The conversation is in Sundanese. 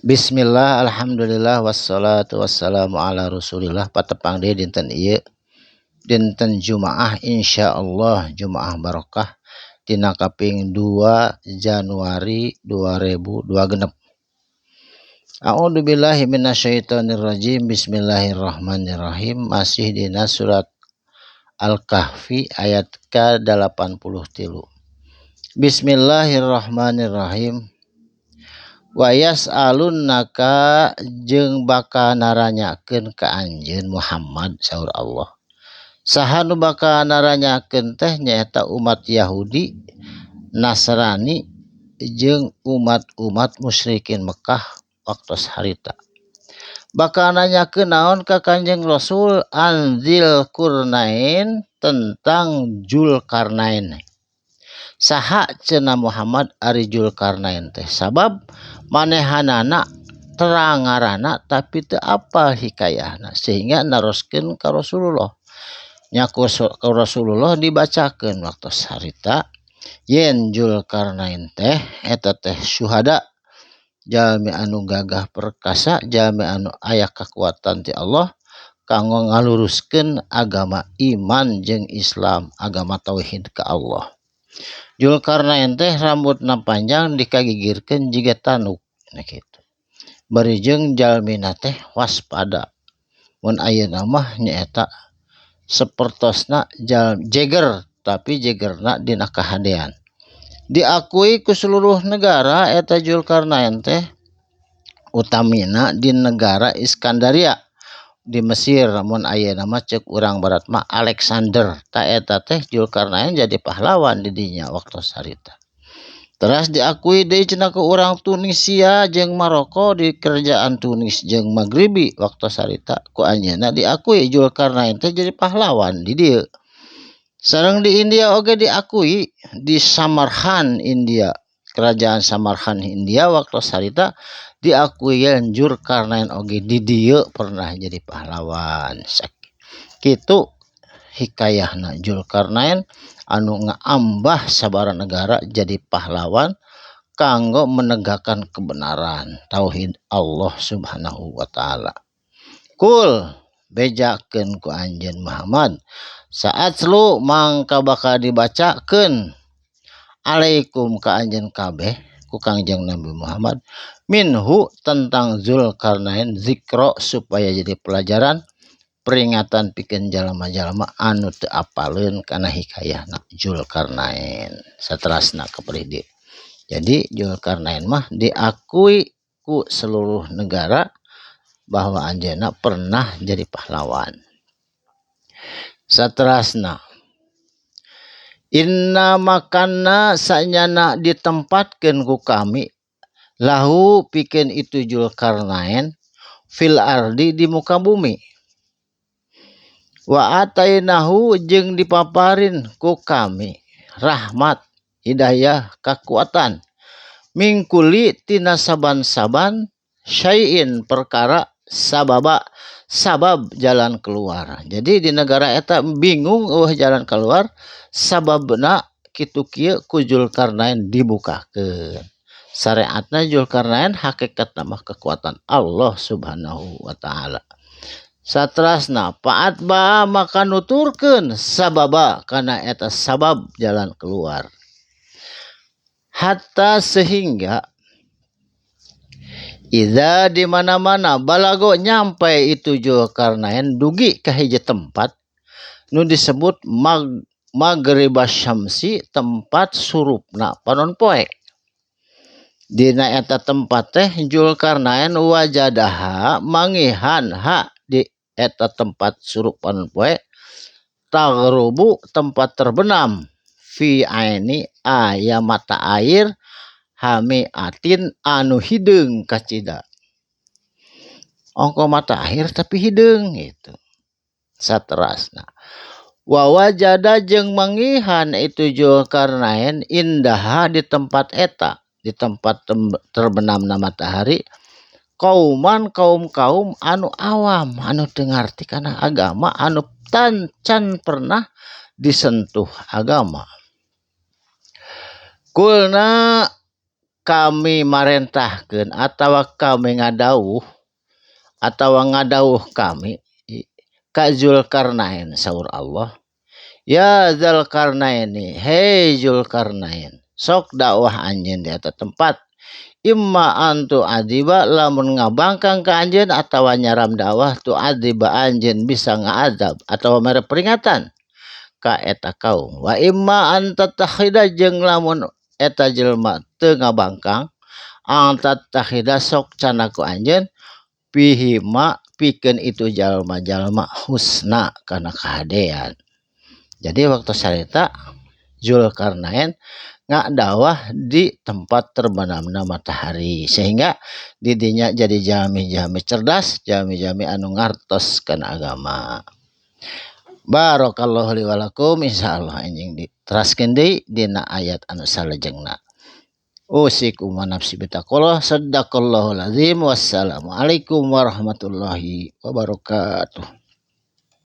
Bismillah, alhamdulillah, wassalatu wassalamu ala rasulillah. Patepang deui dinten ieu dinten Jumaah, insyaallah Jumaah barokah dina kaping 2 Januari 2026. A'udzu billahi minasyaitonir rajim. Bismillahirrahmanirrahim. Masih dina surat Al-Kahfi ayat ke-83. Bismillahirrahmanirrahim. Wa yas'alunnaka jeung baka naranyakeun ka anjeun Muhammad saur Allah. Saha nu baka naranyakeun teh nyaeta umat Yahudi, Nasrani jeung umat-umat musyrikin Mekah waktos harita. Baka nanyakeun naon ka Kanjeng Rasul anzil Qurnain tentang Zulkarnain. Saha cenah Muhammad ari Zulkarnain teh? Sabab manehanana terangarana tapi teu apal hikayahna sehingga naroskeun ka Rasulullah. Nya ku Rasulullah dibacakeun waktu harita yen Zulkarnain teh eta teh syuhada, jalmi anu gagah perkasa, jalmi anu aya kakuatan ti Allah kanggo ngaluruskeun agama iman jeung Islam, agama tauhid ka Allah. Zulkarnain teh rambutna panjang dikagigirkeun jiga tanduk kitu. Bari jeung jalmina teh waspada. Mun ayeuna mah nyaeta sapertosna jeger tapi jegerna dina kahadean. Diakui ku seluruh negara eta Zulkarnain teh, utamina di negara Iskandaria di Mesir. Mun ayeuna mah ceuk urang barat mah Alexander. Ta eta teh Zulkarnain jadi pahlawan di dinya waktu sarita. Teras diakui deui cenah ku urang Tunisia jeung Maroko di kerajaan Tunis jeung Maghribi waktu sarita ku anjeunna diakui Zulkarnain teh jadi pahlawan di dieu. Sareng di India oge diakui di Samarkand India, kerajaan Samarkand India waktu sarita diakui yen Zulkarnain oge di dieu pernah jadi pahlawan. Kitu hikayahna Zulkarnain anu ngaambah sabara negara jadi pahlawan kanggo menegakkan kebenaran tauhid Allah Subhanahu wa taala. Kul bejakeun ku anjeun Muhammad saat lu mangka bakal dibacakeun alaikum ka anjeun kabeh ku Kangjeng Nabi Muhammad minhu tentang Zulkarnain zikra supaya jadi pelajaran peringatan pikeun jalma-jalma anu teu apaleun kana hikayahna Zulkarnain saterasna kepridi. Jadi Zulkarnain mah diakui ku seluruh negara bahwa anjeunna pernah jadi pahlawan. Saterasna inna makanna sanyana ditempatkeun ku kami lahu pikeun itu Zulkarnain fil ardi di muka bumi. Wa atainahu jeung dipaparin ku kami rahmat, hidayah, kekuatan mingkuli tina saban-saban syai'in perkara sabab jalan keluar. Jadi di negara eta bingung jalan keluar, sababna kitu kieu ku Zulkarnain dibukakeun. Syariatna Zulkarnain hakikatna mah kekuatan Allah Subhanahu wa taala. Satrasna paat ba maka nuturkeun sababa kana eta sabab jalan keluar. Hatta sehingga iza di mana-mana balago nyampai itu Zulkarnain dugi ka hiji tempat nu disebut Maghribas Syamsi, tempat surupna panon poe. Dina eta tempat teh Zulkarnain wajadaha mangihan ha di eta tempat surup panon poe taghrubu tempat terbenam fi aini aya mata air hamiatin anu hideung kacida. Ongko mata air tapi hideung gitu. Saterasna wa wajada jeung mangihan itu Zulkarnain indaha di tempat eta, di tempat terbenamna matahari kaum anu awam anu teu ngarti kana agama, anu can pernah disentuh agama. Kulna kami marentahkeun atawa kami ngadawuh atawa ngadawuh kami ka Zulkarnain saur Allah. Ya Zulkarnaini, hei Zulkarnain, sok dakwah anjeun di eta tempat. Imma antu adiba lamun ngabangkang ka anjeun atawa nyaram dakwah tu adiba anjeun bisa ngaadab atawa mere peringatan ka eta kaum. Wa imma antatakhida jeung lamun eta jelema teu ngabangkang antatakhida sok canaku anjeun pihima pikeun itu jalma-jalma husna kana kahadean. Jadi waktu sarita Zulkarnain ngadawah di tempat terbenamna matahari sehingga didinya jadi jami-jami cerdas, jami-jami anu ngartos kana agama. Barakallahu li wa lakum, insyaallah anjing diteraskeun deui dina ayat anu salajengna. Usikum wa nafsi bitaqullah, sadaqallahul azim. Wassalamualaikum warahmatullahi wabarakatuh.